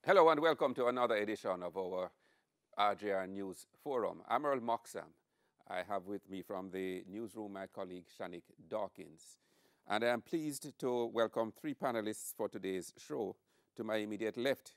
Hello and welcome to another edition of our Rjr News Forum. I'm Earl Moxham. I have with me from the newsroom my colleague Shanik Dawkins. And I am pleased to welcome three panelists for today's show. To my immediate left,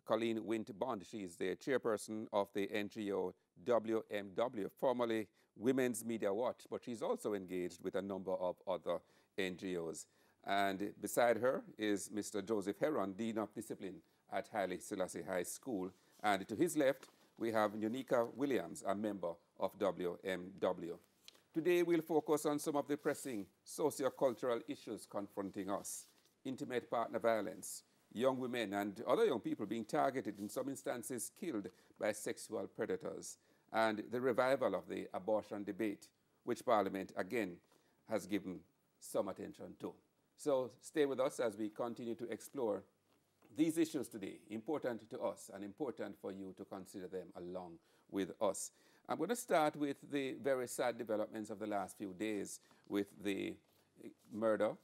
Colleen Wint-Bond. She is the chairperson of the NGO WMW, formerly Women's Media Watch, but she's also engaged with a number of other NGOs. And beside her is Mr. Joseph Heron, Dean of Discipline at Haile Selassie High School. And to his left, we have Unica Williams, a member of WMW. Today, we'll focus on some of the pressing socio-cultural issues confronting us: intimate partner violence, young women and other young people being targeted, in some instances killed by sexual predators, and the revival of the abortion debate, which Parliament, again, has given some attention to. So stay with us as we continue to explore these issues today, important to us and important for you to consider them along with us. I'm going to start with the very sad developments of the last few days with the murder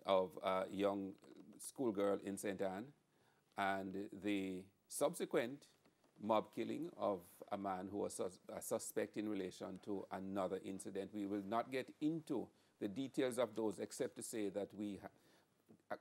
of a young schoolgirl in St. Anne and the subsequent mob killing of a man who was a suspect in relation to another incident. We will not get into the details of those except to say that we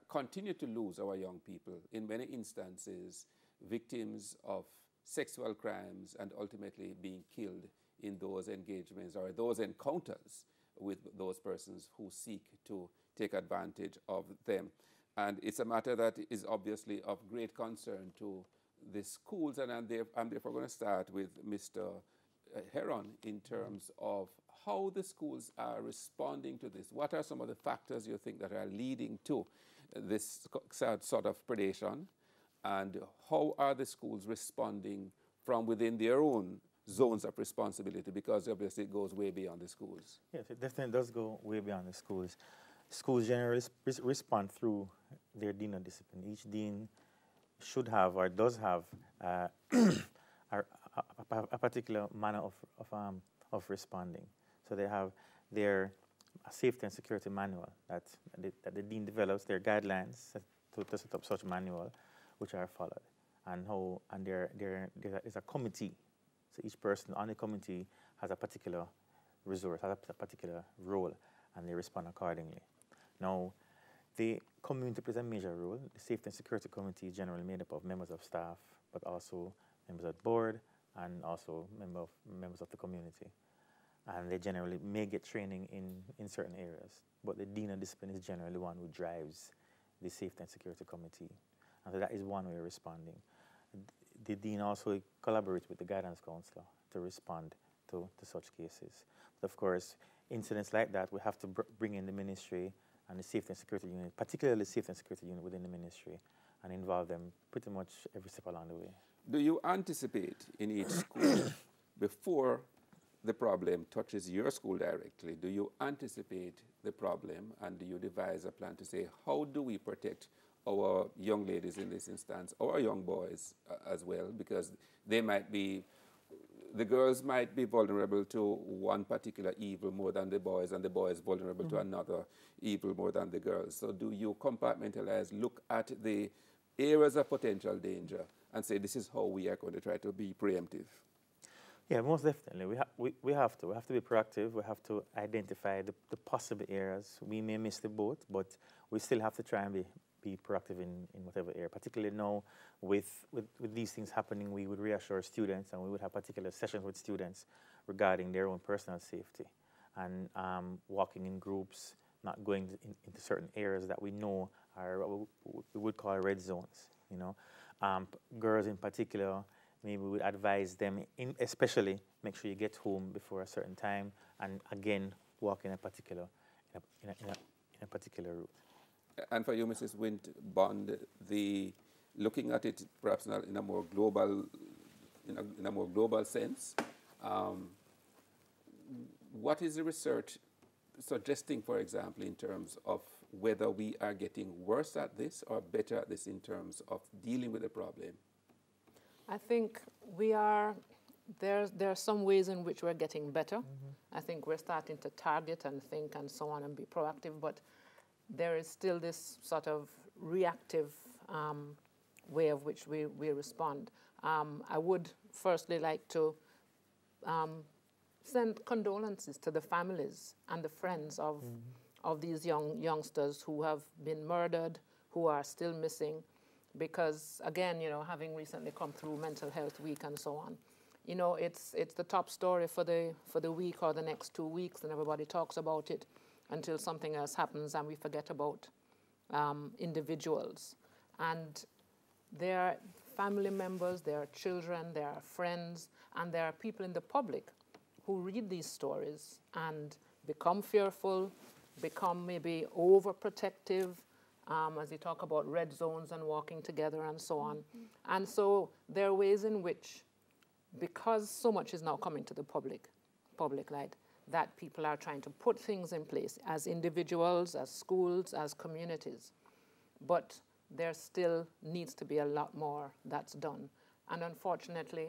continue to lose our young people, in many instances victims of sexual crimes and ultimately being killed in those engagements or those encounters with those persons who seek to take advantage of them. And it's a matter that is obviously of great concern to the schools, and I'm therefore going to start with Mr. Heron in terms of how the schools are responding to this. What are some of the factors you think that are leading to this sort of predation, and how are the schools responding from within their own zones of responsibility, because obviously it goes way beyond the schools? Yes, it definitely does go way beyond the schools. Schools generally respond through their dean of discipline. Each dean should have or does have a particular manner of responding. So they have their safety and security manual that the dean develops, their guidelines to set up such manual, which are followed. And there is a committee. So each person on the committee has a particular resource, has a particular role, and they respond accordingly. Now, the community plays a major role. The Safety and Security Committee is generally made up of members of staff, but also members of the board and also members of the community. And they generally may get training in certain areas. But the Dean of Discipline is generally the one who drives the Safety and Security Committee. And so that is one way of responding. The Dean also collaborates with the Guidance Counselor to respond to such cases. But of course, incidents like that, we have to bring in the ministry and the Safety and Security Unit, particularly the Safety and Security Unit within the ministry, and involve them pretty much every step along the way. Do you anticipate in each school, before the problem touches your school directly, do you anticipate the problem, and do you devise a plan to say, how do we protect our young ladies in this instance, our young boys as well, because they might be, the girls might be vulnerable to one particular evil more than the boys, and the boys vulnerable to another evil more than the girls. So do you compartmentalize, look at the areas of potential danger and say, this is how we are going to try to be preemptive? Yeah, most definitely. We have to be proactive. We have to identify the possible areas. We may miss the boat, but we still have to try and be proactive in whatever area. Particularly now with these things happening, we would reassure students, and we would have particular sessions with students regarding their own personal safety and walking in groups, not going into certain areas that we know are what we would call red zones. You know, girls in particular, maybe we would advise them, especially make sure you get home before a certain time, and again walk in a particular route. And for you, Mrs. Wint-Bond, looking at it perhaps in a more global, in a more global sense, what is the research suggesting, for example, in terms of whether we are getting worse at this or better at this in terms of dealing with the problem? I think we are, there are some ways in which we're getting better. I think we're starting to target and think and so on and be proactive, but there is still this sort of reactive way of which we respond. I would firstly like to send condolences to the families and the friends of these youngsters who have been murdered, who are still missing, because again, you know, having recently come through Mental Health Week and so on, you know, it's the top story for the week or the next 2 weeks, and everybody talks about it until something else happens and we forget about individuals. And there are family members, there are children, there are friends, and there are people in the public who read these stories and become fearful, become maybe overprotective, as you talk about red zones and walking together and so on. And so there are ways in which, because so much is now coming to the public light, that people are trying to put things in place as individuals, as schools, as communities. But there still needs to be a lot more that's done. And unfortunately,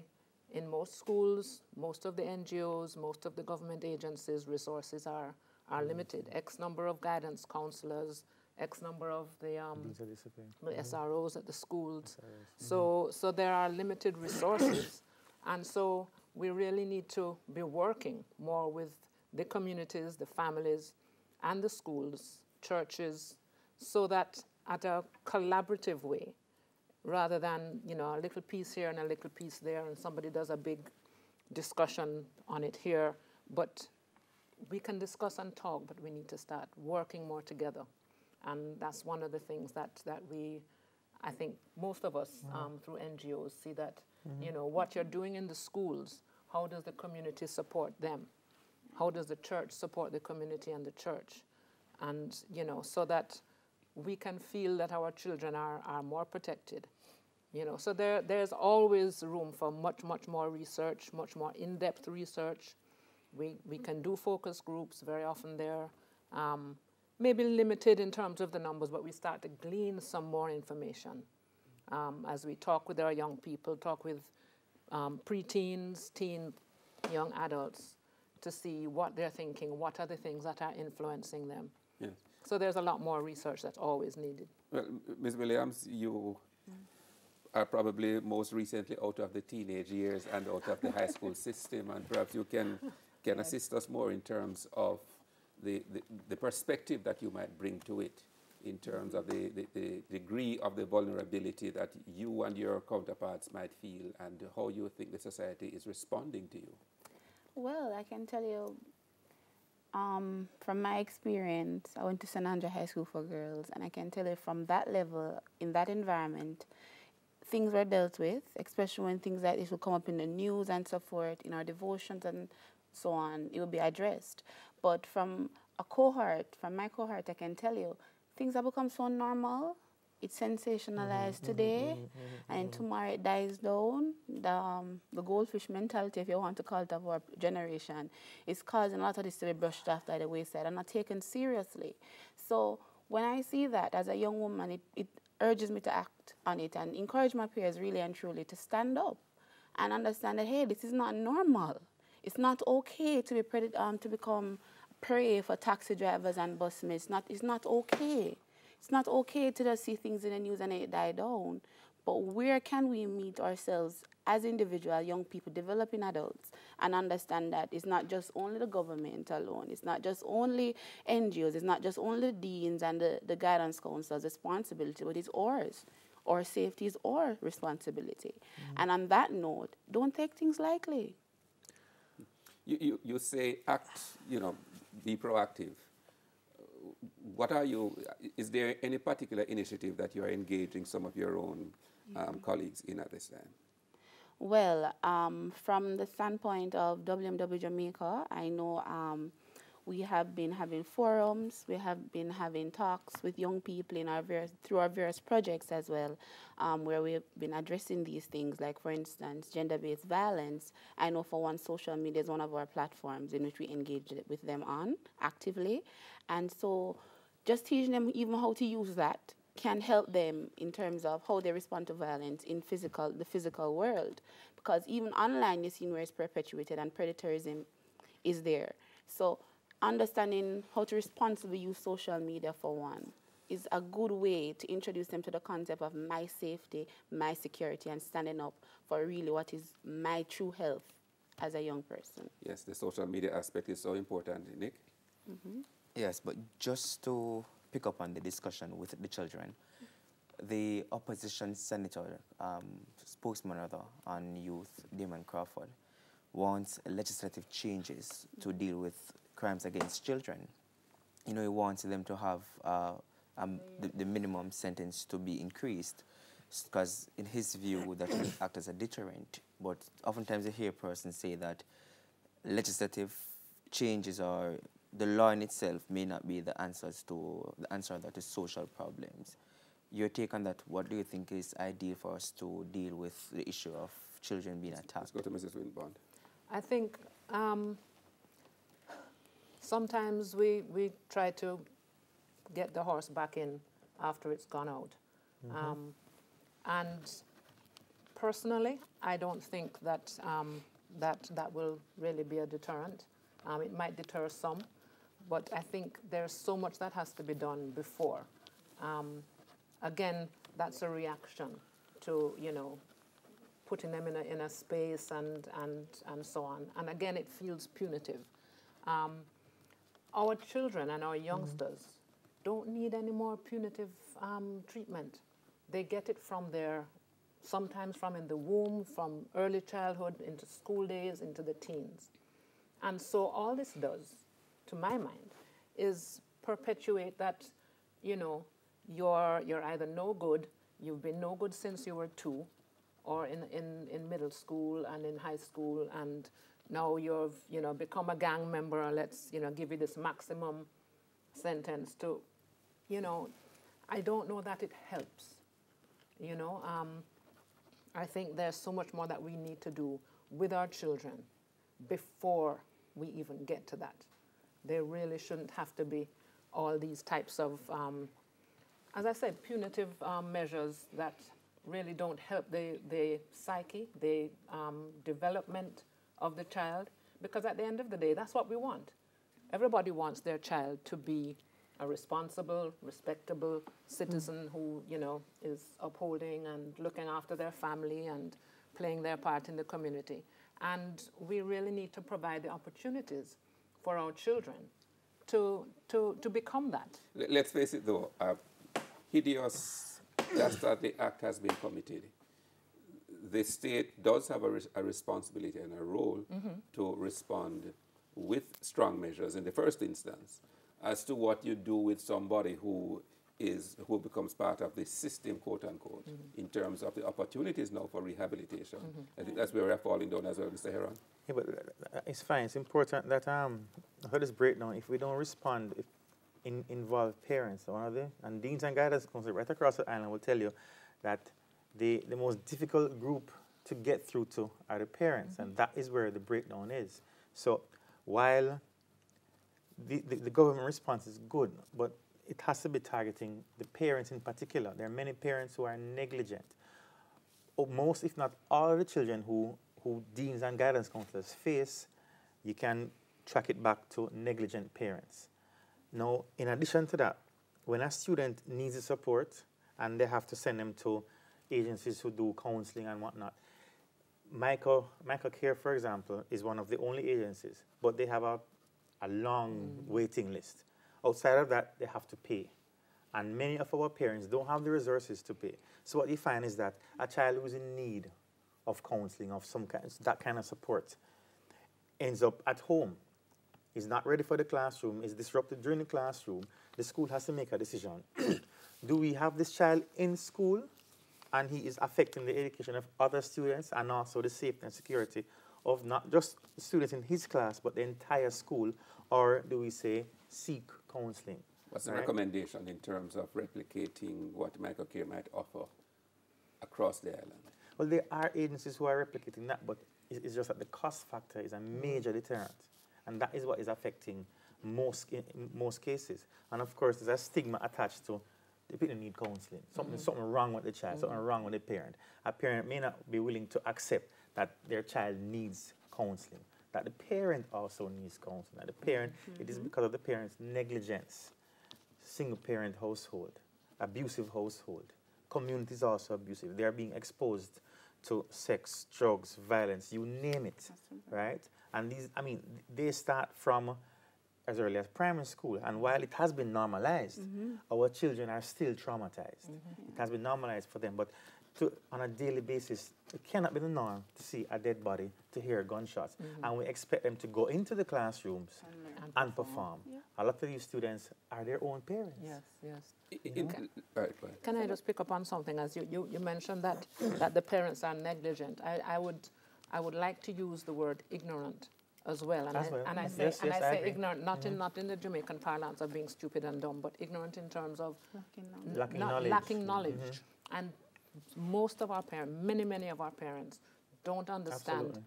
in most schools, most of the NGOs, most of the government agencies, resources are limited. X number of guidance counselors, X number of the SROs at the schools. So there are limited resources. And so we really need to be working more with the communities, the families, and the schools, churches, so that at a collaborative way, rather than, you know, a little piece here and a little piece there, and somebody does a big discussion on it here. But we can discuss and talk, but we need to start working more together. And that's one of the things that we, I think most of us through NGOs see that, you know, what you're doing in the schools, how does the community support them? How does the church support the community and the church? And, you know, so that we can feel that our children are more protected. You know, so there's always room for much more research, much more in-depth research. We can do focus groups very often there. Maybe limited in terms of the numbers, but we start to glean some more information as we talk with our young people, talk with preteens, young adults, to see what they're thinking, what are the things that are influencing them. Yes. So there's a lot more research that's always needed. Well, Ms. Williams, you are probably most recently out of the teenage years and out of the high school system, and perhaps you can assist us more in terms of the perspective that you might bring to it, in terms of the degree of the vulnerability that you and your counterparts might feel, and how you think the society is responding to you. Well, I can tell you, from my experience, I went to St. Andrew High School for Girls, and I can tell you from that level, in that environment, things were dealt with, especially when things like this will come up in the news and so forth, in our devotions and so on, it will be addressed. But from my cohort, I can tell you, things have become so normal. It's sensationalized today, and tomorrow it dies down. The goldfish mentality, if you want to call it, of our generation, is causing a lot of this to be brushed off by the wayside and not taken seriously. So when I see that as a young woman, it urges me to act on it and encourage my peers really and truly to stand up and understand that, hey, this is not normal. It's not okay to become prey for taxi drivers and busmen. It's not okay. It's not okay to just see things in the news and it die down. But where can we meet ourselves as individual young people, developing adults, and understand that it's not just only the government alone, it's not just only NGOs, it's not just only the deans and the guidance council's responsibility, but it's ours. Our safety is our responsibility. And on that note, don't take things lightly. You say act, you know, be proactive. Is there any particular initiative that you are engaging some of your own colleagues in at this time? Well, from the standpoint of WMW Jamaica, I know we have been having forums, we have been having talks with young people through our various projects as well, where we've been addressing these things, like, for instance, gender-based violence. I know for one, social media is one of our platforms in which we engage with them on actively. And so just teaching them even how to use that can help them in terms of how they respond to violence in the physical world. Because even online, you've seen where it's perpetuated and predatorism is there. So understanding how to responsibly use social media for one, is a good way to introduce them to the concept of my safety, my security, and standing up for really what is my true health as a young person. Yes, the social media aspect is so important, Nick. Yes, but just to pick up on the discussion with the children, the opposition senator, spokesman rather, on youth, Damon Crawford, wants legislative changes to deal with crimes against children. You know, he wants them to have the minimum sentence to be increased, because in his view that will act as a deterrent. But oftentimes you hear persons say that legislative changes or the law in itself may not be the answer to social problems. Your take on that, what do you think is ideal for us to deal with the issue of children being attacked? Let's go to Mrs. Winbond. I think sometimes we try to get the horse back in after it's gone out. And personally, I don't think that that will really be a deterrent. It might deter some, but I think there's so much that has to be done before. Again, that's a reaction to, you know, putting them in a space and so on. And again, it feels punitive. Our children and our youngsters don't need any more punitive treatment. They get it from sometimes from in the womb, from early childhood into school days, into the teens. And so all this does, to my mind, is perpetuate that, you know, you're either no good, you've been no good since you were 2, or in middle school and in high school, and now you've, you know, become a gang member, let's, you know, give you this maximum sentence to, you know, I don't know that it helps, you know. I think there's so much more that we need to do with our children before we even get to that. There really shouldn't have to be all these types of, as I said, punitive measures that really don't help the psyche, the development of the child, because at the end of the day, that's what we want. Everybody wants their child to be a responsible, respectable citizen who, you know, is upholding and looking after their family and playing their part in the community. And we really need to provide the opportunities for our children to become that. Let's face it, though, hideous dastardly act has been committed. The state does have a responsibility and a role to respond with strong measures in the first instance. As to what you do with somebody who becomes part of the system, quote unquote, in terms of the opportunities now for rehabilitation. I think that's where we're falling down as well, Mr. Heron. Yeah, but it's fine. It's important that for this breakdown, if we don't respond, involve parents, and deans and guidance council right across the island will tell you that the most difficult group to get through to are the parents, and that is where the breakdown is. So while the government response is good, but it has to be targeting the parents in particular. There are many parents who are negligent. Most, if not all, of the children who deans and guidance counselors face, you can track it back to negligent parents. Now, in addition to that, when a student needs the support and they have to send them to agencies who do counseling and whatnot, Michael Care, for example, is one of the only agencies, but they have a long waiting list. Outside of that, they have to pay. And many of our parents don't have the resources to pay. So what you find is that a child who's in need of counseling, of some kind, that kind of support, ends up at home, is not ready for the classroom, is disrupted during the classroom. The school has to make a decision. Do we have this child in school and he is affecting the education of other students and also the safety and security of not just students in his class, but the entire school, or do we say seek counseling? What's the recommendation in terms of replicating what Michael Care might offer across the island? Well, there are agencies who are replicating that, but it's just that the cost factor is a major deterrent, and that is what is affecting most cases. And of course, there's a stigma attached to the people need counseling. Something wrong with the child, something wrong with the parent. A parent may not be willing to accept that their child needs counseling, that the parent also needs counseling, that the parent, it is because of the parent's negligence. single-parent household, abusive household. Community is also abusive. They are being exposed to sex, drugs, violence, you name it, right? And these, I mean, they start from as early as primary school. And while it has been normalized, our children are still traumatized. It has been normalized for them, but on a daily basis, it cannot be the norm to see a dead body, to hear gunshots. And we expect them to go into the classrooms and perform. Yeah. A lot of these students are their own parents. Yes, yes. All right, go ahead. Can I just pick up on something? As you mentioned that the parents are negligent. I would like to use the word ignorant as well. And I say agree. ignorant, not in the Jamaican parlance of being stupid and dumb, but ignorant in terms of lacking knowledge. And most of our parents, many of our parents, don't understand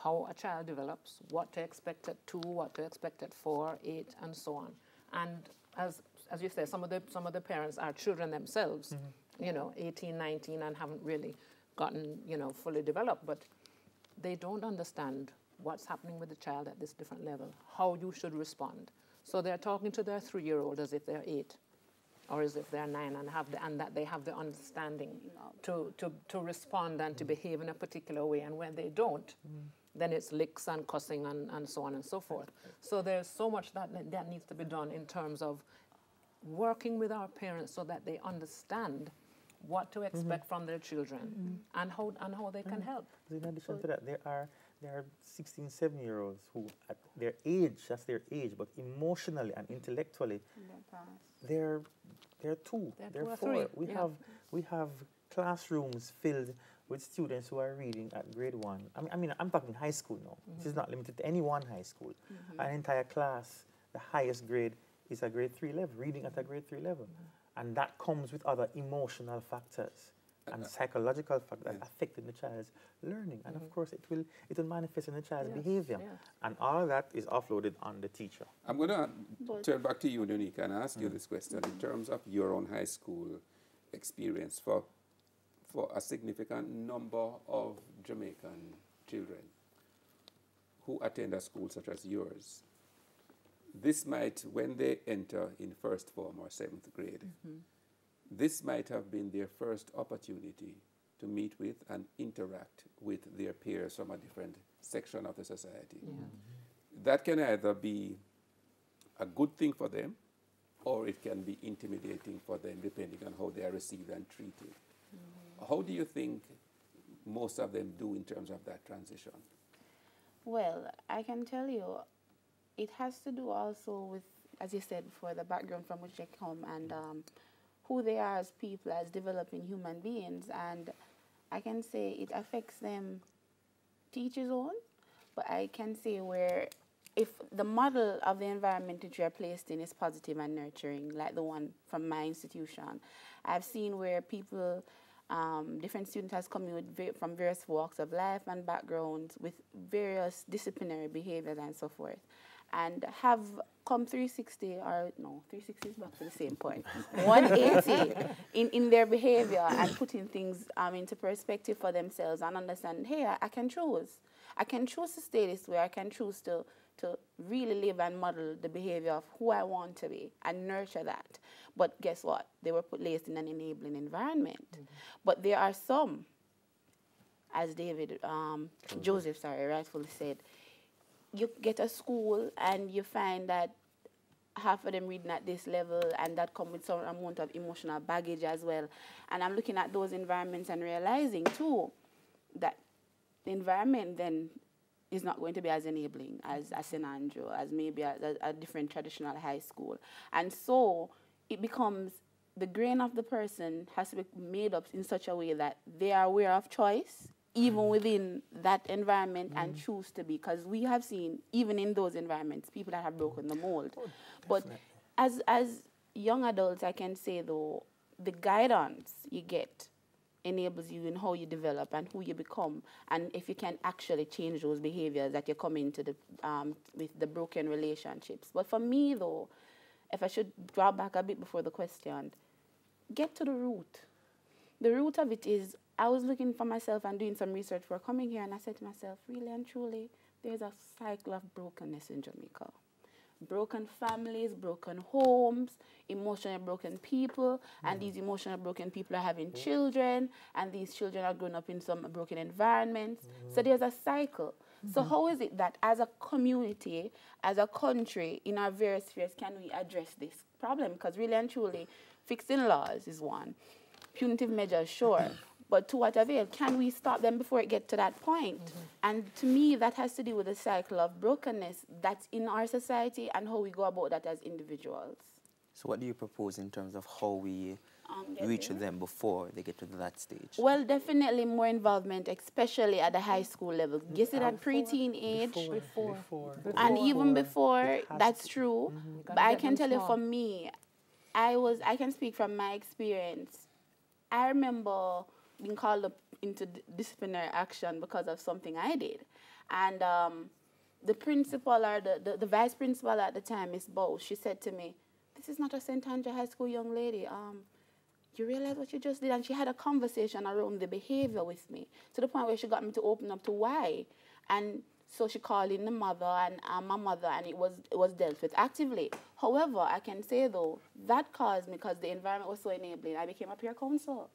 how a child develops, what to expect at 2, what to expect at 4, 8, and so on. And as you say, some of the parents are children themselves, 18, 19, and haven't really gotten, fully developed, but they don't understand what's happening with the child at this different level, how you should respond. So they're talking to their 3-year-old as if they're 8, or as if they're 9, and that they have the understanding to respond and to behave in a particular way. And when they don't, then it's licks and cussing and so on and so forth. So there's so much that needs to be done in terms of working with our parents so that they understand what to expect from their children and how they can help. In addition to that, there are 16, 17-year-olds who, at their age, that's their age, but emotionally and intellectually, they're 2, they're 4. We have classrooms filled with students who are reading at grade 1. I mean, I'm talking high school now. This is not limited to any one high school. An entire class, the highest grade is a grade 3 level, reading at a grade 3 level. And that comes with other emotional factors and psychological factors affecting the child's learning. And of course, it will manifest in the child's behavior. Yes. And all of that is offloaded on the teacher. I'm going to turn back to you, Donika, and ask you this question. In terms of your own high school experience, for a significant number of Jamaican children who attend a school such as yours, this might, when they enter in first form or 7th grade, this might have been their first opportunity to meet with and interact with their peers from a different section of the society. That can either be a good thing for them, or it can be intimidating for them, depending on how they are received and treated. How do you think most of them do in terms of that transition? Well, I can tell you, it has to do also with, as you said before, the background from which they come and who they are as people, as developing human beings. And I can say it affects them to each his own, but I can say where if the model of the environment that you are placed in is positive and nurturing, like the one from my institution, I've seen where people, different students has come in with from various walks of life and backgrounds with various disciplinary behaviors and so forth, and have come 360, or no, 360 is back to the same point, 180 in their behavior and putting things into perspective for themselves and understand, hey, I can choose. I can choose to stay this way. I can choose to really live and model the behavior of who I want to be and nurture that. But guess what? They were placed in an enabling environment. But there are some, as Joseph rightfully said, you get a school and you find that half of them reading at this level, and that comes with some amount of emotional baggage as well. And I'm looking at those environments and realizing too that the environment then is not going to be as enabling as St. Andrew, as maybe a different traditional high school. And so it becomes the grain of the person has to be made up in such a way that they are aware of choice, even within that environment, and choose to be. Because we have seen, even in those environments, people that have broken the mold. But as young adults, I can say, though, the guidance you get enables you in how you develop and who you become, and if you can actually change those behaviors that you come into the with the broken relationships. But for me, though, if I should draw back a bit before the question, get to the root. The root of it is, I was looking for myself and doing some research for coming here, and I said to myself, really and truly, there's a cycle of brokenness in Jamaica. broken families, broken homes, emotionally broken people, and these emotionally broken people are having children, and these children are growing up in some broken environments. So there's a cycle. So how is it that as a community, as a country, in our various spheres, can we address this problem? Because really and truly, fixing laws is one. Punitive measures, sure. But to what avail? Can we stop them before it gets to that point? And to me, that has to do with the cycle of brokenness that's in our society and how we go about that as individuals. So what do you propose in terms of how we reach them before they get to that stage? Well, definitely more involvement, especially at the high school level. You see that preteen age? Before. And even before, that's true. But I can tell you for me, I can speak from my experience. I remember being called up into disciplinary action because of something I did. And the principal or the vice principal at the time, Miss Bow, she said to me, "This is not a St. Andrew High School young lady. You realize what you just did?" And she had a conversation around the behavior with me to the point where she got me to open up to why. And so she called in the mother and my mother, and it was dealt with actively. However, I can say, though, that caused me, because the environment was so enabling, I became a peer counselor.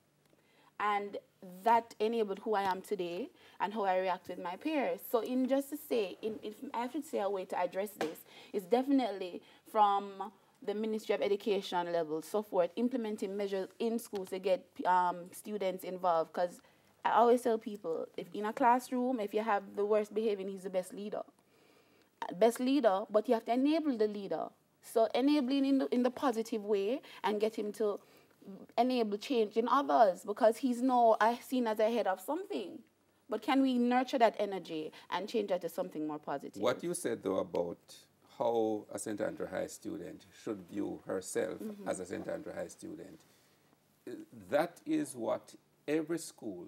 And that enabled who I am today and how I react with my peers. So just to say, if I should say a way to address this, is definitely from the Ministry of Education level, so forth, implementing measures in schools to get students involved. Because I always tell people, if in a classroom, if you have the worst behaving, he's the best leader. Best leader, but you have to enable the leader. So enabling in the positive way and get him to enable change in others, because he's now seen as a head of something. But can we nurture that energy and change that to something more positive? What you said, though, about how a St. Andrew High student should view herself as a St. Andrew High student, that is what every school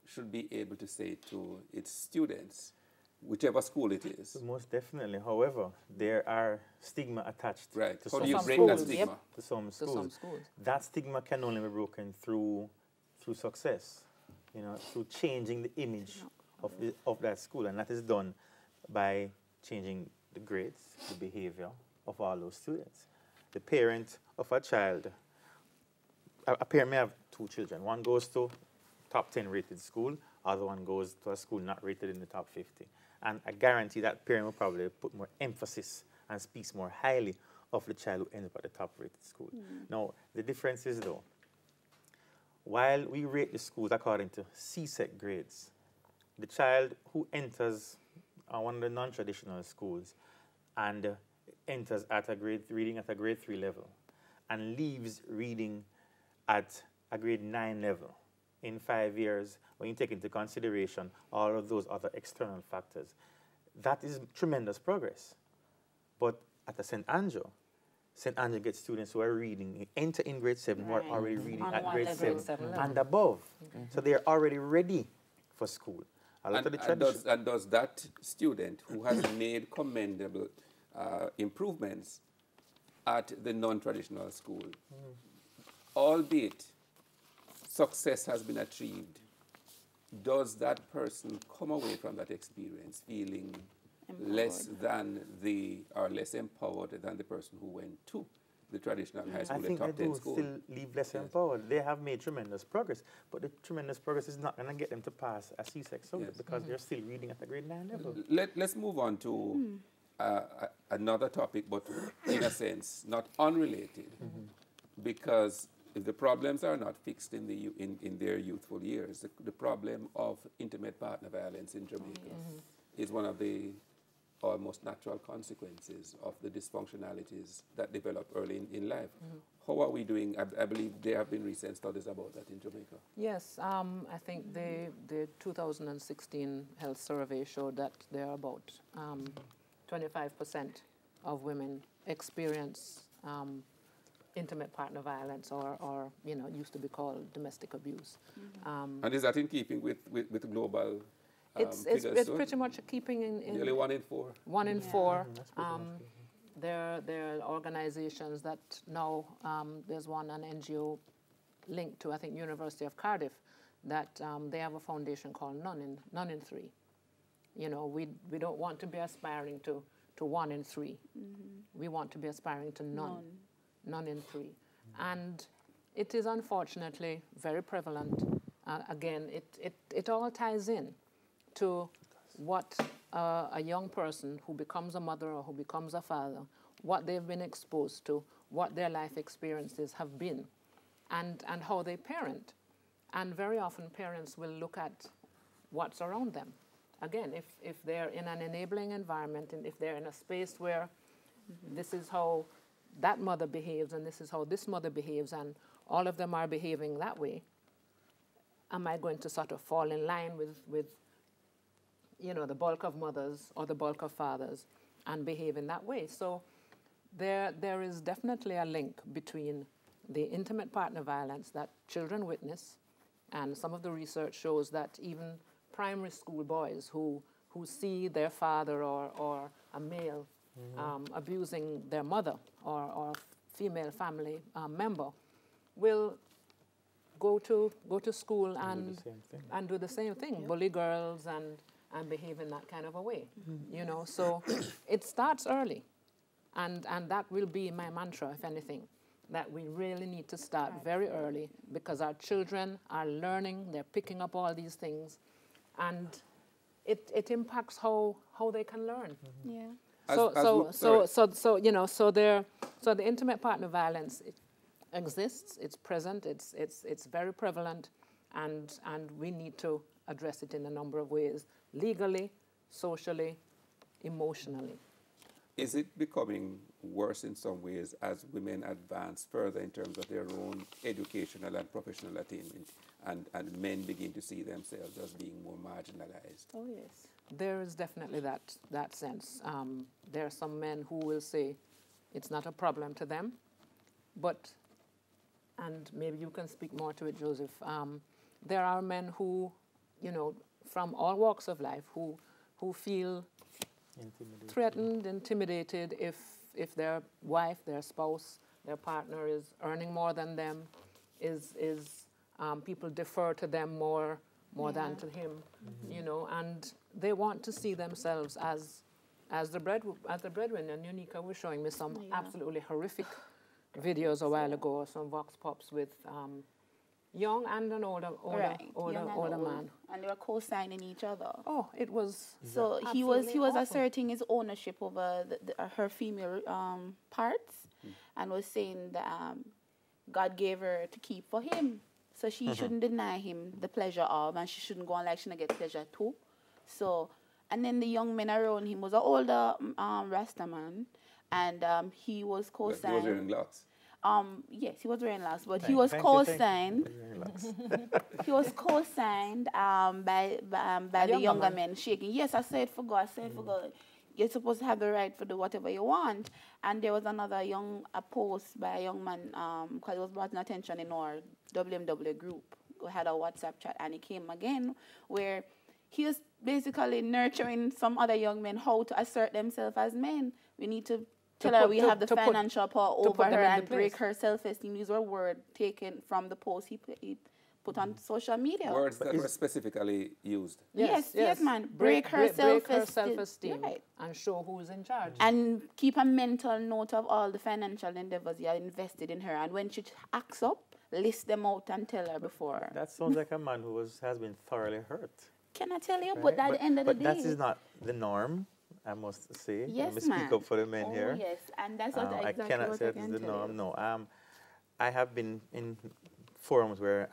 should be able to say to its students, whichever school it is. Most definitely. However, there are stigma attached Right. to How some do you schools. break that stigma? Yep. To some schools. some schools. That stigma can only be broken through success, through changing the image of that school, and that is done by changing the grades, the behavior of all those students. The parent of a child, a parent may have two children. One goes to top 10 rated school, other one goes to a school not rated in the top 50. And I guarantee that parent will probably put more emphasis and speaks more highly of the child who ends up at the top rated school. Now, the difference is, though, while we rate the schools according to CSEC grades, the child who enters one of the non-traditional schools and enters at reading at a grade 3 level and leaves reading at a grade 9 level, in 5 years, when you take into consideration all of those other external factors, that is tremendous progress. But at a St. Andrew gets students who are reading, enter in grade 7, who are already reading On at one grade level, 7 and above. So they are already ready for school. And does that student who has made commendable improvements at the non-traditional school, albeit success has been achieved, does that person come away from that experience feeling less than or less empowered than the person who went to the traditional high school, the top 10 school? Still leave less empowered. They have made tremendous progress, but the tremendous progress is not going to get them to pass a CSEC subject because they're still reading at the grade 9 level. Let's move on to another topic, but in a sense, not unrelated, because if the problems are not fixed in their youthful years, the problem of intimate partner violence in Jamaica is one of the almost natural consequences of the dysfunctionalities that develop early in life. How are we doing? I believe there have been recent studies about that in Jamaica. Yes, I think the 2016 health survey showed that there are about 25% of women experience intimate partner violence, or used to be called domestic abuse. And is that in keeping with global It's figures? pretty much keeping in nearly 1 in 4. 1 in 4. There are organizations that now, there's an NGO linked to, I think, University of Cardiff, that they have a foundation called None in 3. We don't want to be aspiring to to 1 in 3. We want to be aspiring to none. None in 3. And it is unfortunately very prevalent. Again, it all ties in to what a young person who becomes a mother or who becomes a father, what they've been exposed to, what their life experiences have been, and how they parent. And very often parents will look at what's around them. Again, if they're in an enabling environment and if they're in a space where this is how that mother behaves and this is how this mother behaves and all of them are behaving that way, am I going to sort of fall in line with you know, the bulk of mothers or the bulk of fathers and behave in that way? So there is definitely a link between the intimate partner violence that children witness, and some of the research shows that even primary school boys who see their father or a male abusing their mother or female family member will go to school and do the same thing, bully girls and behave in that kind of a way, you know. So it starts early, and that will be my mantra, if anything, that we really need to start very early, because our children are learning, they're picking up all these things, and it impacts how they can learn. Yeah. So you know, so the intimate partner violence exists, it's present, it's very prevalent, and we need to address it in a number of ways, legally, socially, emotionally. Is it becoming worse in some ways as women advance further in terms of their own educational and professional attainment, and men begin to see themselves as being more marginalized? Oh, yes. There is definitely that sense. There are some men who will say it's not a problem to them, but, and maybe you can speak more to it, Joseph, there are men who, you know, from all walks of life, who feel threatened, intimidated if their wife, their spouse, their partner is earning more than them, people defer to them more than to him, you know, and they want to see themselves as the breadwinner. And Unica was showing me some absolutely horrific videos a while ago, some vox pops with young and an older man. And they were co-signing each other. Oh, it was so he was asserting his ownership over her female parts, and was saying that God gave her to keep for him, so she shouldn't deny him the pleasure of, and she shouldn't go on like she not get pleasure too. So, and then the young men around him was an older Rasta man, and he was co-signed. He was wearing gloves. Yes, he was wearing locks, but he was co-signed. He was co-signed by the younger men shaking. Yes, I said for God. You're supposed to have the right to do whatever you want. And there was another a post by a young man, because it was brought in attention in our WMW group. We had a WhatsApp chat, and it came again where he was basically nurturing some other young men how to assert themselves as men. We need to tell her we have the financial power over her and break her self-esteem. These were words taken from the post he put on social media. Words that were specifically used. Yes, man. Break her self-esteem. Right. And show who's in charge. And keep a mental note of all the financial endeavors you have invested in her. And when she acts up, list them out and tell her before. That sounds like a man who has been thoroughly hurt. Can I tell you? Right? But at the end of the day... But that is not the norm, I must say. Yes, Let me speak up for the men here. Yes, and that's what I cannot say that is the norm. No, I have been in forums where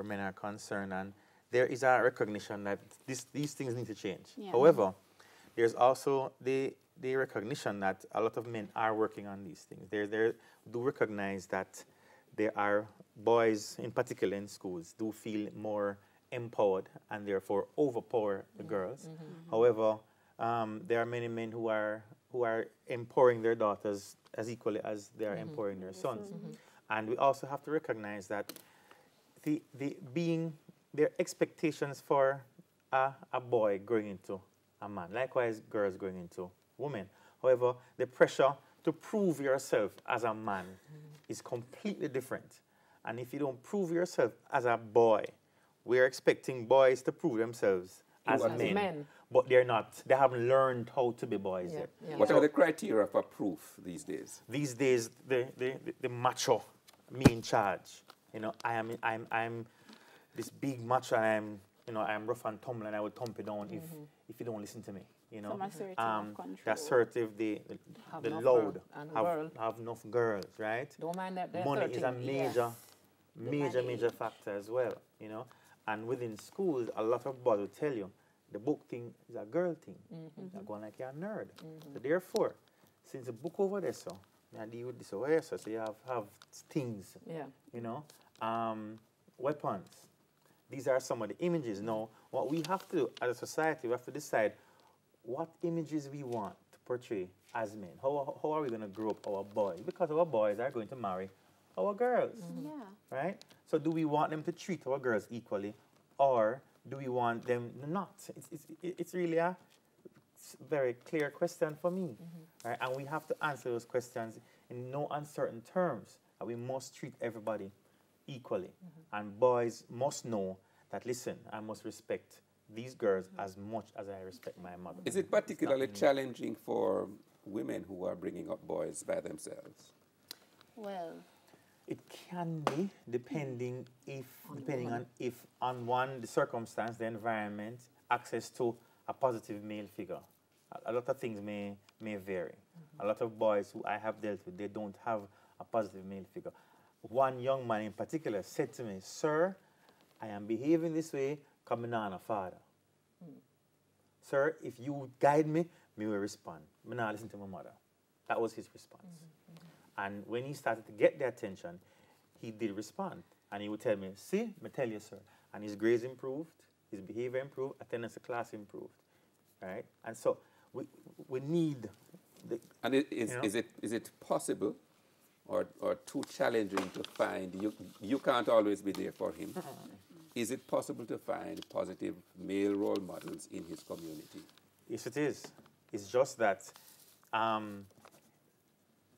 men are concerned, and there is a recognition that these things need to change. Yeah. However, there's also the recognition that a lot of men are working on these things. They do recognize that there are boys, in particular in schools, do feel more empowered and therefore overpower the girls. However, there are many men who are empowering their daughters as equally as they are empowering their sons. And we also have to recognize that their expectations for a boy growing into a man, likewise girls growing into women. However, the pressure to prove yourself as a man is completely different. And if you don't prove yourself as a boy, we're expecting boys to prove themselves as men. but they're not. They haven't learned how to be boys yet. Yeah. What are the criteria for proof these days? These days, the macho, me in charge. You know, I'm this big macho, and I'm rough and tumble, and I will thump you down if you don't listen to me. You know, Some assertive control. the assertive, the loud, have enough girls, right? Don't mind that they're Money is 13. a major factor as well. You know, and within schools, a lot of boys will tell you the book thing is a girl thing. They're going like you're a nerd. So therefore, since the book over there, so I deal with this over here, so you have things. Yeah. You know, weapons. These are some of the images. Now, what we have to do as a society, we have to decide what images we want to portray as men. How are we going to grow up our boys? Because our boys are going to marry our girls, right? So do we want them to treat our girls equally, or do we want them not? It's really a very clear question for me, right? And we have to answer those questions in no uncertain terms. That we must treat everybody equally, and boys must know that. Listen, I must respect these girls as much as I respect my mother. Is it particularly challenging for women who are bringing up boys by themselves? Well, it can be, depending on one, the circumstance, the environment, access to a positive male figure. A lot of things may vary. A lot of boys who I have dealt with, they don't have a positive male figure. One young man in particular said to me, "Sir, I am behaving this way coming on a father. Sir, if you guide me, me will respond. Me not listen to my mother." That was his response. And when he started to get the attention, he did respond. And he would tell me, "See, me tell you, sir." And his grades improved, his behavior improved, attendance to class improved, right? And so we need the... And is it possible or too challenging to find? You can't always be there for him. Is it possible to find positive male role models in his community? Yes, it is. It's just that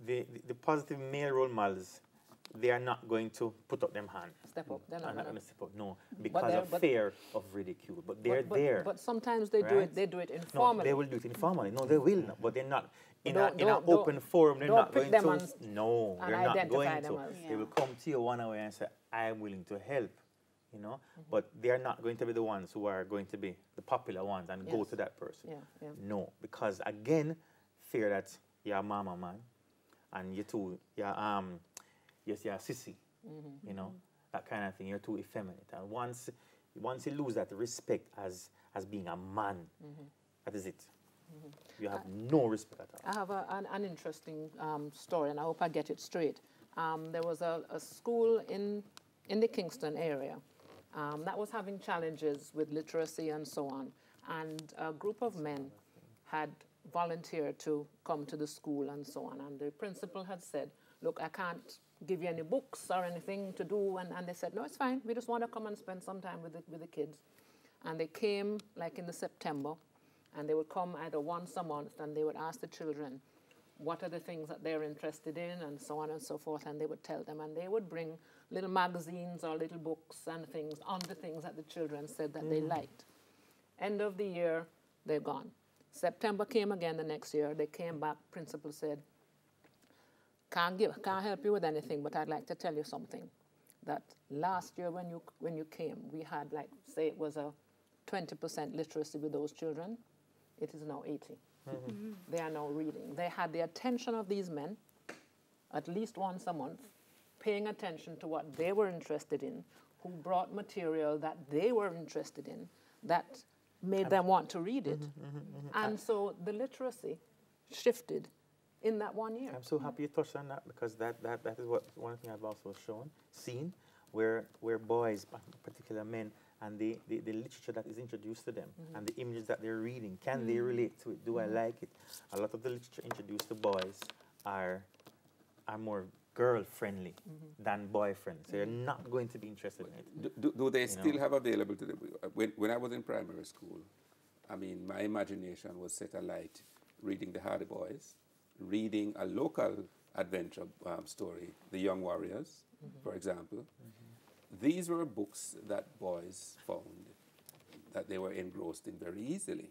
the positive male role models, they are not going to put up them hand. Step up. They're not not going to step up, no, because of fear of ridicule. But they're there. But sometimes they do it. They do it informally. No, they will do it informally. No, they will not. But they're not in an open forum. They're not going to. No, they're not going to. They will come to you one hour and say, "I am willing to help." You know, but they are not going to be the ones who are going to be the popular ones and go to that person. No, because again, fear that you're a mama man, and you too, you're a sissy. You know, that kind of thing. You're too effeminate, and once you lose that respect as being a man, that is it. You have no respect at all. I have an interesting story, and I hope I get it straight. There was a school in the Kingston area that was having challenges with literacy and so on. And a group of men had volunteered to come to the school and so on. And the principal had said, "Look, I can't give you any books or anything to do." And they said, "No, it's fine. We just want to come and spend some time with the kids." And they came like in the September, and they would come either once a month, and they would ask the children what are the things that they're interested in and so on and so forth, and they would tell them, and they would bring little magazines or little books and things on the things that the children said that they liked. End of the year, they're gone. September came again the next year. They came back. Principal said, can't help you with anything, but I'd like to tell you something. That last year when you came, we had, like, say it was a 20% literacy with those children. It is now 80. They are now reading. They had the attention of these men at least once a month, paying attention to what they were interested in, who brought material that they were interested in, that made them want to read it. And so the literacy shifted in that 1 year. I'm so happy you touched on that, because that is what one thing I've also seen, where boys, particular men, and the literature that is introduced to them, and the images that they're reading, can they relate to it? Do I like it? A lot of the literature introduced to boys are more girl-friendly than boy-friendly. So you're not going to be interested in it. Do they still have available to them? When I was in primary school, I mean, my imagination was set alight reading the Hardy Boys, reading a local adventure story, The Young Warriors, for example. These were books that boys found that they were engrossed in very easily.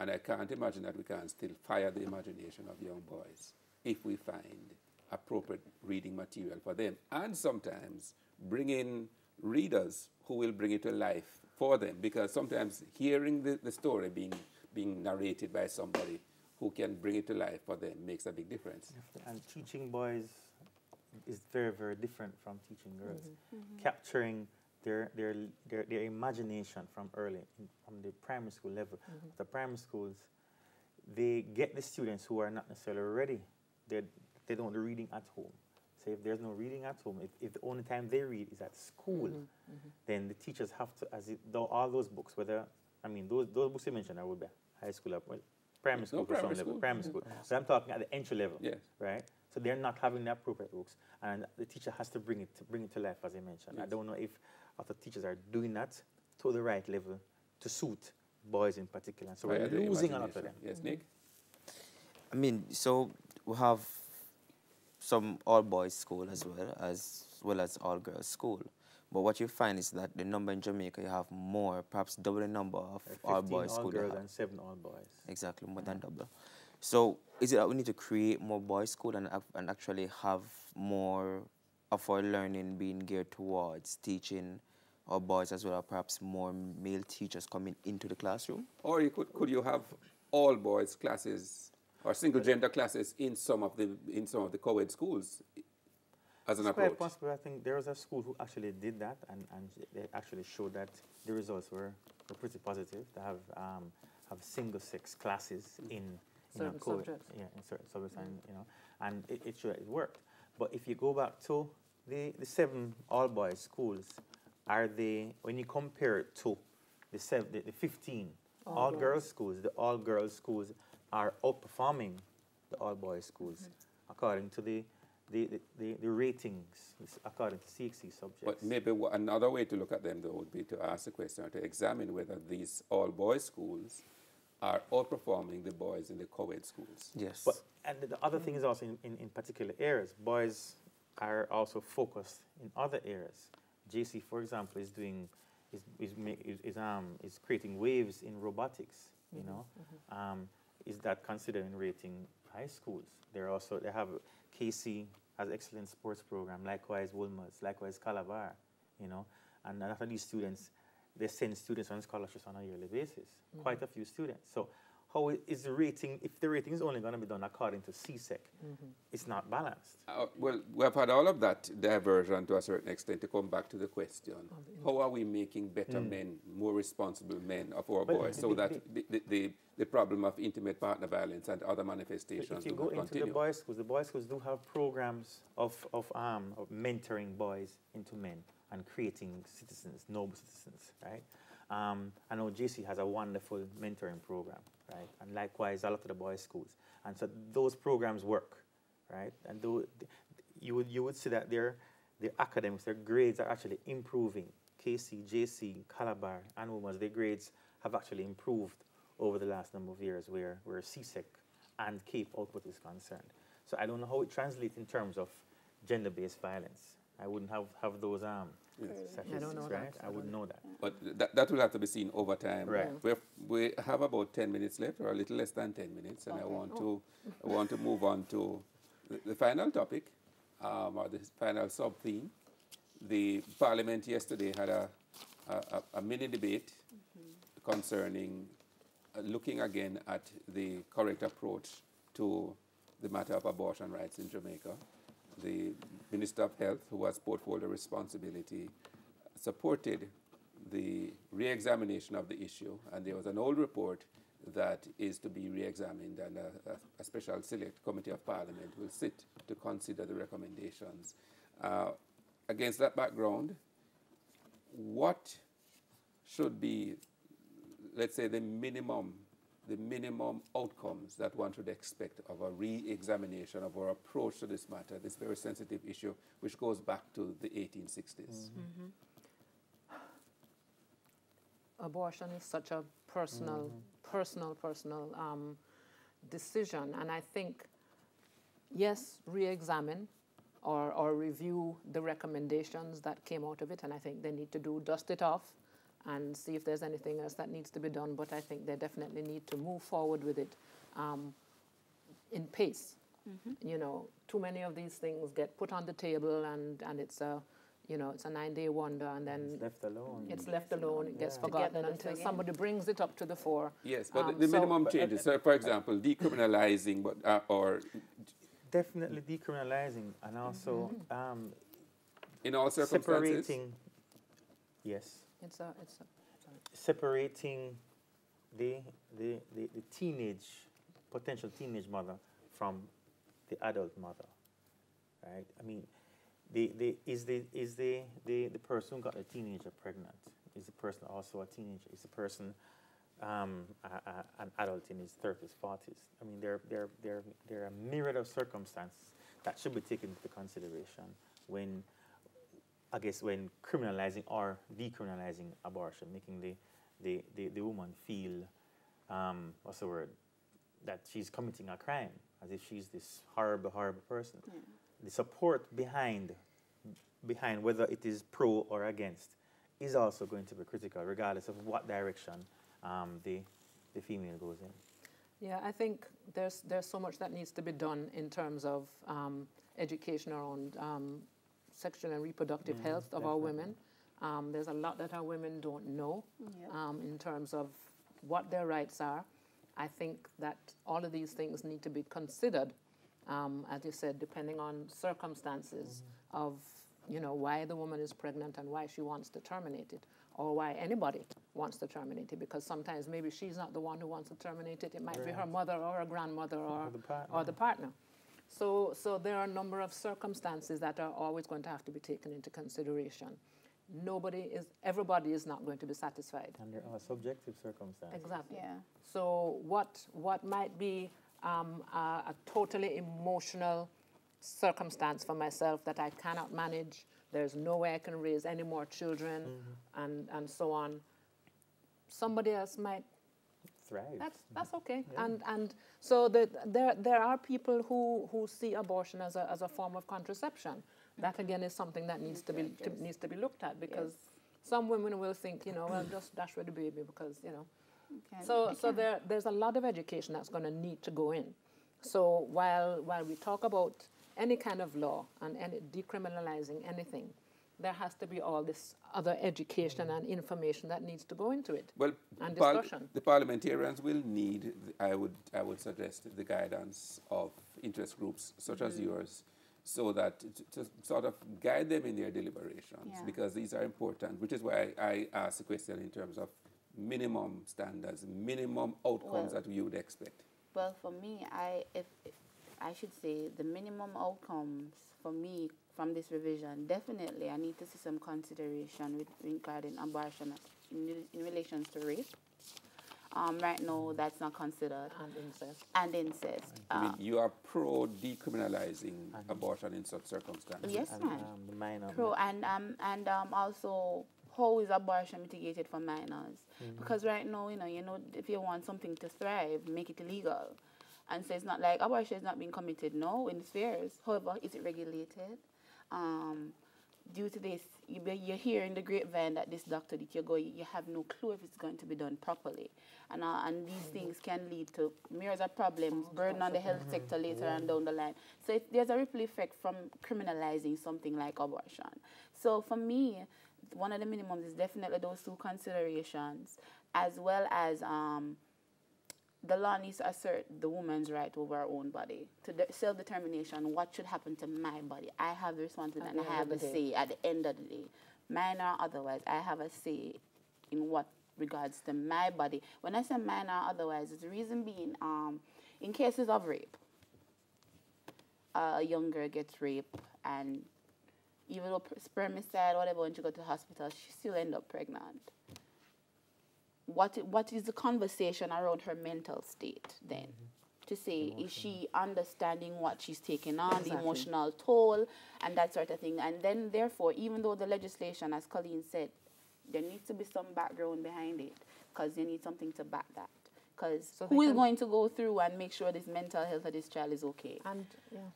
And I can't imagine that we can still fire the imagination of young boys if we find appropriate reading material for them. And sometimes bring in readers who will bring it to life for them, because sometimes hearing the story being narrated by somebody who can bring it to life for them makes a big difference. And teaching boys is very, very different from teaching girls. Capturing their imagination from early, from the primary school level. The primary schools, they get the students who are not necessarily ready. They don't do reading at home. So if there's no reading at home, if the only time they read is at school, then the teachers have to, all those books, whether, I mean, those books you mentioned are would be high school, well, primary school, primary level, school. primary school. So I'm talking at the entry level, Yes. right? So they're not having the appropriate books, and the teacher has to bring it to life, as I mentioned. Yes. I don't know if other teachers are doing that to the right level to suit boys in particular. So we're losing a lot of them. Yes, Nick? I mean, so we have some all-boys school as well as all-girls school. But what you find is that the number in Jamaica, you have more, perhaps double the number of all-boys school. 15 all-girls and 7 all-boys. Exactly, more than double. So is it that we need to create more boys' school and actually have more of our learning being geared towards teaching our boys as well, or perhaps more male teachers coming into the classroom? Or could you have all boys classes or single gender classes in some of the co-ed schools as an It's approach? quite possible. I think there was a school who actually did that, and they actually showed that the results were pretty positive. They have single-sex classes in certain co-ed, subjects. yeah, in certain subjects, and it worked. But if you go back to the 7 all-boys schools, when you compare it to the 15 all-girls schools, the all-girls schools are outperforming the all-boys schools according to the ratings, according to CXC subjects. But maybe another way to look at them, though, would be to ask the question, or to examine whether these all-boys schools are outperforming the boys in the co-ed schools. Yes. And the other thing is also in particular areas. Boys are also focused in other areas. JC, for example, is creating waves in robotics. You know, is that considered in rating high schools? They have KC has excellent sports program. Likewise, Wolmer's. Likewise, Calabar. You know, and after these students, they send students on scholarships on a yearly basis. Quite a few students. So how is the rating, if the rating is only going to be done according to CSEC, it's not balanced. Well, we have had all of that diversion to a certain extent. To come back to the question, how are we making better men, more responsible men of our boys, so that the problem of intimate partner violence and other manifestations if you do go not into continue? the boys' schools do have programs of mentoring boys into men and creating citizens, noble citizens, right? I know JC has a wonderful mentoring program, right? And likewise, a lot of the boys' schools. And so those programs work, right? And you would see that their academics, their grades are actually improving. KC, JC, Calabar, and Wolmer's, their grades have actually improved over the last number of years where CSEC and CAPE output is concerned. So I don't know how it translates in terms of gender-based violence. I wouldn't have those statistics, I don't know right? that. I wouldn't know that. But that will have to be seen over time. Right. We have about 10 minutes left, or a little less than 10 minutes, and I want to move on to the final topic, or the final sub-theme. The Parliament yesterday had a mini debate concerning looking again at the correct approach to the matter of abortion rights in Jamaica. The Minister of Health, who has portfolio responsibility, supported the re-examination of the issue, and there was an old report that is to be re-examined, and a special select committee of Parliament will sit to consider the recommendations. Against that background, what should be, let's say, the minimum outcomes that one should expect of a re-examination of our approach to this matter, this very sensitive issue, which goes back to the 1860s? Abortion is such a personal decision, and I think, yes, re-examine or review the recommendations that came out of it, and I think they need to dust it off and see if there's anything else that needs to be done. But I think they definitely need to move forward with it in pace. You know, too many of these things get put on the table, and it's a, you know, it's a 9-day wonder, and then It's left alone. It's left alone. It gets forgotten until somebody brings it up to the fore. Yes, but the minimum changes. So, for example, decriminalizing, but or Definitely decriminalizing, and also in all circumstances. separating. Yes. It's a Separating the potential teenage mother from the adult mother, right? I mean, is the person who got the teenager pregnant? Is the person also a teenager? Is the person an adult in his 30s, 40s? I mean, there are a myriad of circumstances that should be taken into consideration when, I guess, when criminalizing or decriminalizing abortion, making the woman feel, what's the word, that she's committing a crime, as if she's this horrible, horrible person. Yeah. The support behind whether it is pro or against is also going to be critical, regardless of what direction the female goes in. Yeah, I think there's so much that needs to be done in terms of education around sexual and reproductive health of our women. There's a lot that our women don't know in terms of what their rights are. I think that all of these things need to be considered, as you said, depending on circumstances of, you know, why the woman is pregnant and why she wants to terminate it, or why anybody wants to terminate it, because sometimes maybe she's not the one who wants to terminate it. It might be her mother or her grandmother or the partner. So there are a number of circumstances that are always going to have to be taken into consideration. Everybody is not going to be satisfied. And there are subjective circumstances. Exactly. Yeah. So what might be a totally emotional circumstance for myself that I cannot manage, there's no way I can raise any more children, and so on. Somebody else might thrive. That's okay. Yeah. And so there are people who see abortion as a form of contraception. That again is something that needs to be looked at, because some women will think, you know, well, just dash with the baby because, you know. Okay. So there's a lot of education that's going to need to go in. So while we talk about any kind of law and decriminalizing anything, there has to be all this other education and information that needs to go into it. Well, and discussion. The parliamentarians will need, I would suggest, the guidance of interest groups such as yours, so that to sort of guide them in their deliberations, because these are important, which is why I asked the question in terms of minimum standards, minimum outcomes that you would expect. Well, for me, if I should say the minimum outcomes for me from this revision, definitely I need to see some consideration regarding abortion in relation to rape. Right now, that's not considered. And incest. I mean, you are pro decriminalizing abortion in such circumstances. Yes, ma'am. The minor. Pro and also, how is abortion mitigated for minors? Because right now, you know, if you want something to thrive, make it illegal. And so it's not like abortion is not being committed, no, in spheres. However, is it regulated? Due to this, you hear in the grapevine that this doctor that you go, you have no clue if it's going to be done properly. And these things can lead to myriad of problems, burden on the health sector later on down the line. So there's a ripple effect from criminalizing something like abortion. So for me, one of the minimums is definitely those two considerations, as well as the law needs to assert the woman's right over her own body, to self-determination, what should happen to my body. I have the responsibility and I have a say at the end of the day. Minor or otherwise, I have a say in what regards to my body. When I say minor or otherwise, the reason being, in cases of rape, a young girl gets raped, and even though spermicide, whatever, when she go to the hospital, she still ends up pregnant. What is the conversation around her mental state then? To say, is she understanding what she's taking on, the emotional toll, and that sort of thing? And then, therefore, even though the legislation, as Colleen said, there needs to be some background behind it, because you need something to back that. Because who is going to go through and make sure this mental health of this child is okay?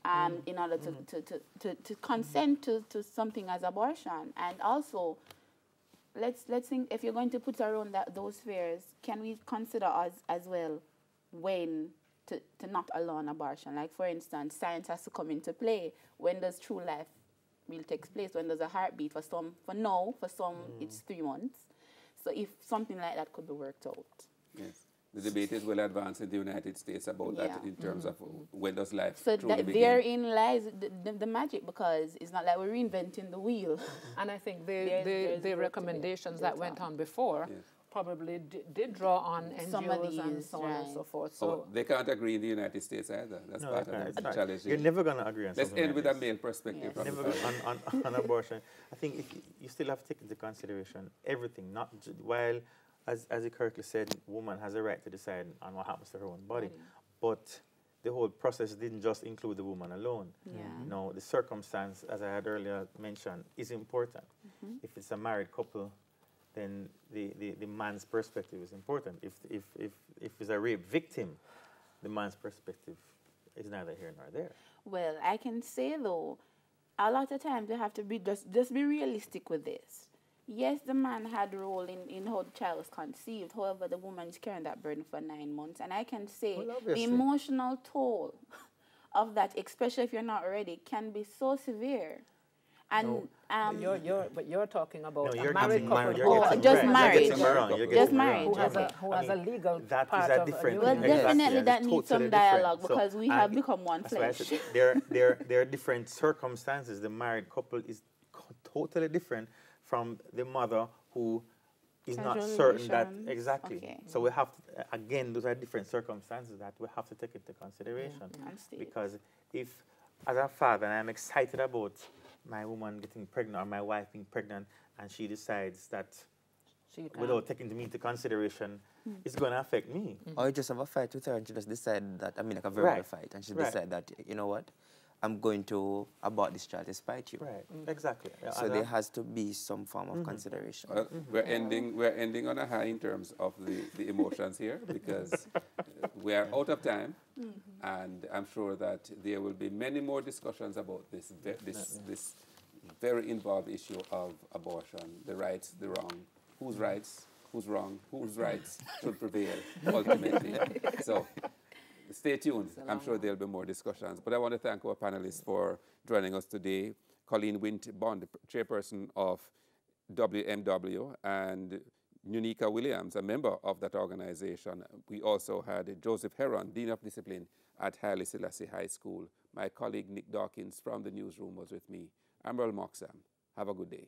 And in order to consent to something as abortion. And also, let's think, if you're going to put around those fears, can we consider as well when to not allow an abortion? Like, for instance, science has to come into play. When does true life really takes place? When there's a heartbeat? For some, it's 3 months. So if something like that could be worked out. Yes. The debate is well advanced in the United States about that in terms of when does life truly begin. Therein lies the magic, because it's not like we're reinventing the wheel. And I think the recommendations that went on before probably did draw on NGOs and so on and so forth. So they can't agree in the United States either. That's part of the challenge. You're never going to agree on something. Let's end with a male perspective. Yes. Never on abortion. I think you still have to take into consideration everything, not while, as you correctly said, woman has a right to decide on what happens to her own body. But the whole process didn't just include the woman alone. No, the circumstance, as I had earlier mentioned, is important. If it's a married couple, then the man's perspective is important. If it's a rape victim, the man's perspective is neither here nor there. Well, I can say though, a lot of times we have to be just be realistic with this. Yes, the man had a role in how the child was conceived. However, the woman is carrying that burden for 9 months. And I can say the emotional toll of that, especially if you're not ready, can be so severe. And but you're talking about a you're married couple. Just married. Just married. Who has a legal that part is a of different. Well, definitely that needs some dialogue, because we have become one flesh. There are different circumstances. The married couple is totally different from the mother who is not certain that exactly. Okay. So we have to, again, those are different circumstances that we have to take into consideration. Because if, as a father, I'm excited about my woman getting pregnant or my wife being pregnant, and she decides that without taking me into consideration, it's going to affect me. Or you just have a fight with her and she just decide that, I mean, like a verbal fight, and she decide that, you know what, I'm going to abort this child despite you. Right, exactly. So there has to be some form of consideration. Well, we're ending on a high in terms of the emotions here, because we are out of time, and I'm sure that there will be many more discussions about this very involved issue of abortion, the rights, the wrong, whose rights, who's wrong, whose rights should prevail ultimately. So stay tuned. I'm sure there'll be more discussions. But I want to thank our panelists for joining us today. Colleen Wint-Bond, chairperson of WMW, and Unica Williams, a member of that organization. We also had Joseph Heron, Dean of Discipline at Haile Selassie High School. My colleague Nick Dawkins from the newsroom was with me. I'm Rjr Moxam. Have a good day.